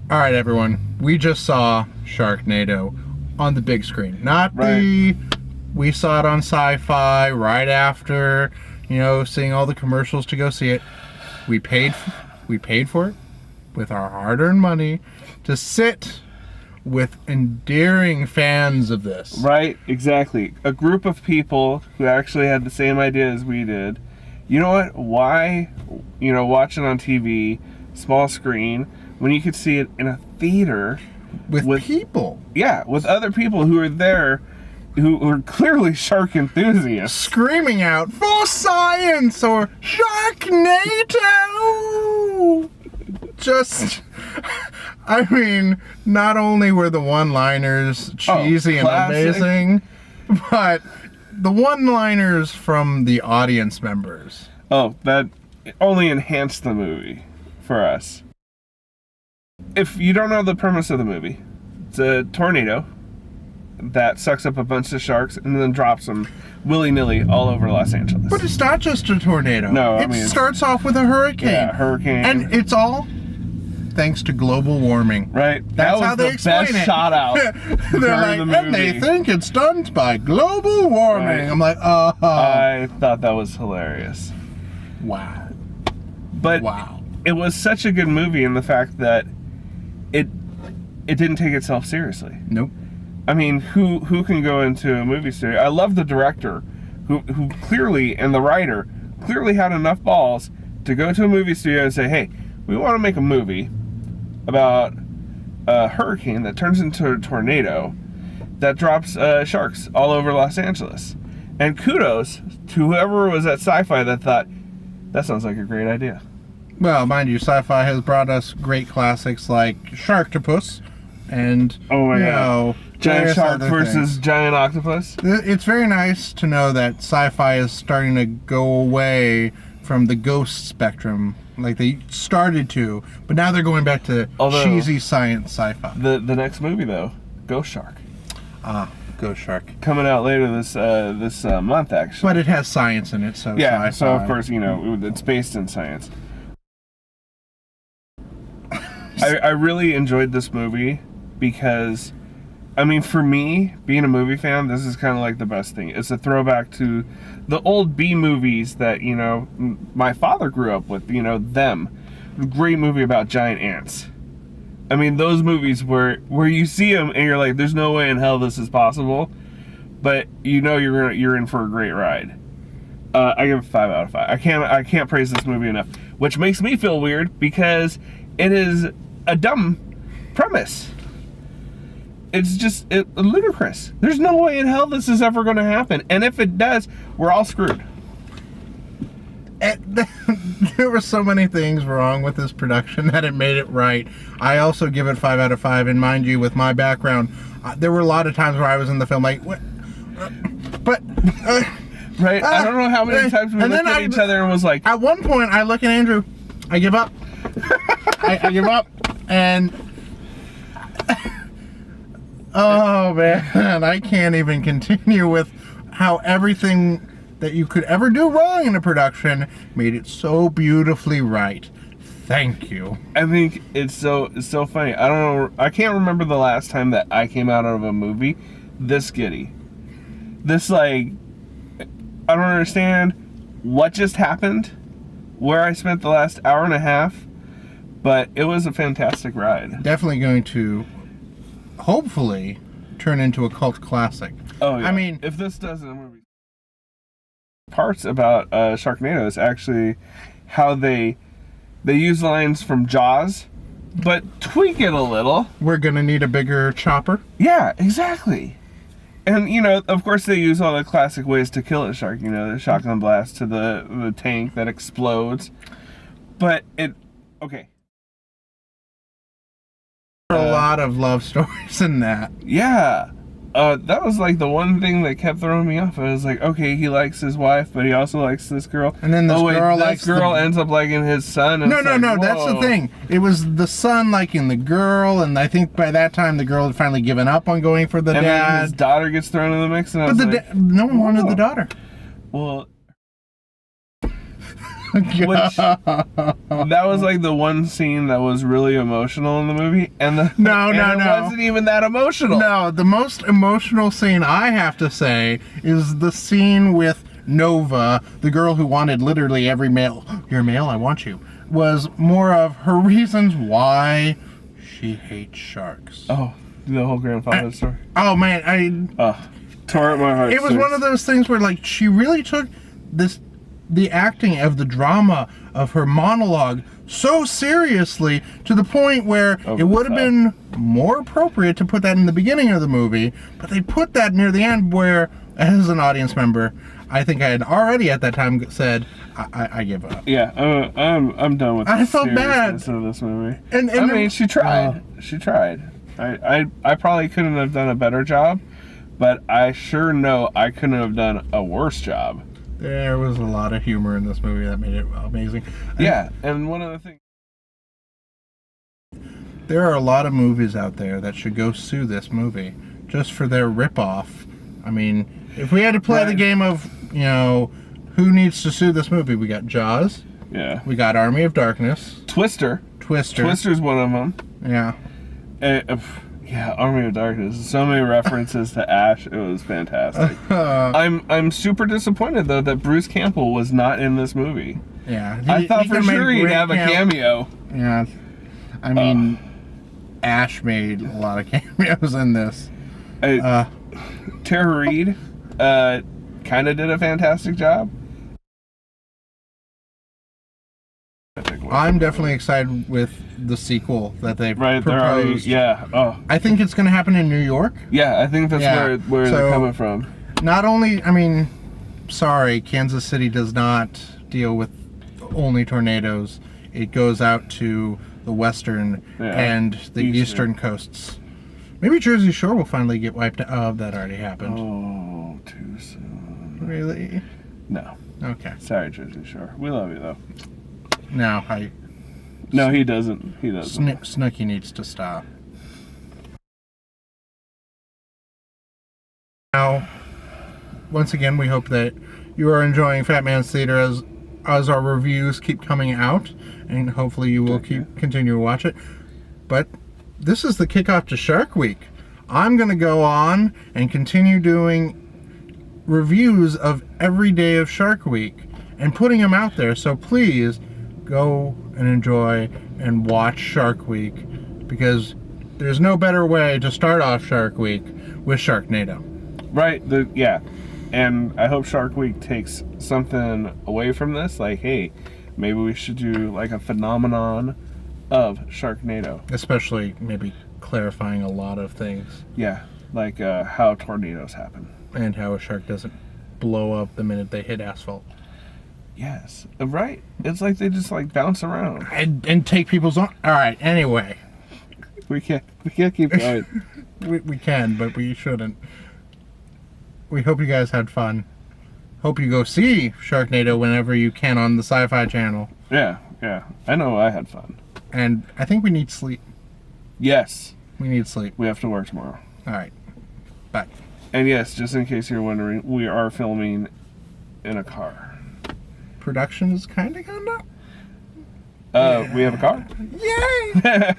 All right, everyone. We just saw Sharknado on the big screen. Not right. We saw it on Sci-Fi right after, seeing all the commercials to go see it. We paid for it with our hard-earned money to sit with endearing fans of this. Right, exactly. A group of people who actually had the same idea as we did. You know what? Why, watch it on TV, small screen, when you could see it in a theater with people. Yeah, with other people who are there, who are clearly shark enthusiasts, screaming out for science or Sharknado. Just, not only were the one-liners cheesy and amazing, but the one-liners from the audience members. Oh, that only enhanced the movie for us. If you don't know the premise of the movie, it's a tornado that sucks up a bunch of sharks and then drops them willy-nilly all over Los Angeles. But it's not just a tornado. No, it starts off with a hurricane. Yeah, hurricane. And it's all thanks to global warming. Right. That's how they explain it. Best shot out. They're like, and they think it's done by global warming. Right. I'm like, I thought that was hilarious. Wow. But it was such a good movie in the fact that it didn't take itself seriously. Nope. Who can go into a movie studio? I love the director who clearly, and the writer clearly had enough balls to go to a movie studio and say, hey, we want to make a movie about a hurricane that turns into a tornado that drops sharks all over Los Angeles. And kudos to whoever was at Sci-Fi that thought, that sounds like a great idea. Well, mind you, Sci-Fi has brought us great classics like Sharktopus and, Giant shark versus giant octopus. It's very nice to know that Sci-Fi is starting to go away from the ghost spectrum, like they started to, but now they're going back to cheesy science sci-fi. The next movie, though, Ghost Shark. Ghost Shark. Coming out later this month, actually. But it has science in it, so yeah, sci-fi. so of course, it's based in science. I really enjoyed this movie because, for me, being a movie fan, this is kind of like the best thing. It's a throwback to the old B movies that, my father grew up with, them. Great movie about giant ants. Those movies where you see them and you're like, there's no way in hell this is possible, but you're in for a great ride. I give it 5 out of 5. I can't praise this movie enough, which makes me feel weird because it is a dumb premise. It's just ludicrous. There's no way in hell this is ever going to happen. And if it does, we're all screwed. There were so many things wrong with this production that it made it right. I also give it 5 out of 5. And mind you, with my background, there were a lot of times where I was in the film like, what? Right? I don't know how many times we looked at each other and was like... At one point, I look at Andrew. I give up. I give up. And... oh man, I can't even continue with how everything that you could ever do wrong in a production made it so beautifully right. Thank you. I think it's so funny. I don't know. I can't remember the last time that I came out of a movie this giddy. This I don't understand what just happened, where I spent the last hour and a half, but it was a fantastic ride. Definitely going to, hopefully, turn into a cult classic. Oh yeah. If this does in a movie. Parts about Sharknado is actually how they use lines from Jaws, but tweak it a little. We're gonna need a bigger chopper. Yeah, exactly. And of course they use all the classic ways to kill a shark. The shotgun blast to the tank that explodes. But okay. A lot of love stories in that. Yeah. That was like the one thing that kept throwing me off. I was like, okay, he likes his wife, but he also likes this girl. And then this girl ends up liking his son. And no, that's the thing. It was the son liking the girl, and I think by that time the girl had finally given up on going for the dad. And then his daughter gets thrown in the mix, and I was like, no one wanted the daughter. Well, Which that was like the one scene that was really emotional in the movie, and it wasn't even that emotional. No, the most emotional scene I have to say is the scene with Nova, the girl who wanted literally every male. You're male, I want you. Was more of her reasons why she hates sharks. Oh, the whole grandfather story. Oh man, Tore at my heart. It was one of those things where like she really took the acting of the drama of her monologue so seriously to the point where it would have been more appropriate to put that in the beginning of the movie, but they put that near the end where, as an audience member, I think I had already at that time said, I give up. Yeah, I'm done with. I felt bad of this movie. And I mean, she tried. She tried. I probably couldn't have done a better job, but I sure know I couldn't have done a worse job. There was a lot of humor in this movie that made it amazing. Yeah, and one of the things. There are a lot of movies out there that should go sue this movie just for their ripoff. I mean, if we had to play the game of, who needs to sue this movie, we got Jaws. Yeah. We got Army of Darkness. Twister's one of them. Yeah. Yeah, Army of Darkness. So many references to Ash. It was fantastic. I'm super disappointed though that Bruce Campbell was not in this movie. Yeah. I thought for sure he'd have a cameo. Yeah. I mean, Ash made a lot of cameos in this. Tara Reid kind of did a fantastic job. I'm definitely excited with the sequel that they've proposed. I think it's going to happen in New York. Yeah, I think that's where they're coming from. Not only, sorry, Kansas City does not deal with only tornadoes. It goes out to the western and the eastern coasts. Maybe Jersey Shore will finally get wiped out. Oh, that already happened. Oh, too soon. Really? No. Okay. Sorry, Jersey Shore. We love you, though. No, he doesn't. He doesn't. Snooki needs to stop. Now, once again, we hope that you are enjoying Fat Man's Theater as our reviews keep coming out, and hopefully you will continue to watch it. But this is the kickoff to Shark Week. I'm going to go on and continue doing reviews of every day of Shark Week and putting them out there. So please go and enjoy and watch Shark Week, because there's no better way to start off Shark Week with Sharknado. Right. And I hope Shark Week takes something away from this. Like, hey, maybe we should do like a phenomenon of Sharknado. Especially maybe clarifying a lot of things. Yeah, like how tornadoes happen. And how a shark doesn't blow up the minute they hit asphalt. Yes, right. It's like they just like bounce around and take people's on. All right. Anyway, we can't keep going. we can, but we shouldn't. We hope you guys had fun. Hope you go see Sharknado whenever you can on the Sci-Fi Channel. Yeah. I know I had fun. And I think we need sleep. Yes, we need sleep. We have to work tomorrow. All right. Bye. And yes, just in case you're wondering, we are filming in a car. Production is kind of gone up. We have a car. Yay!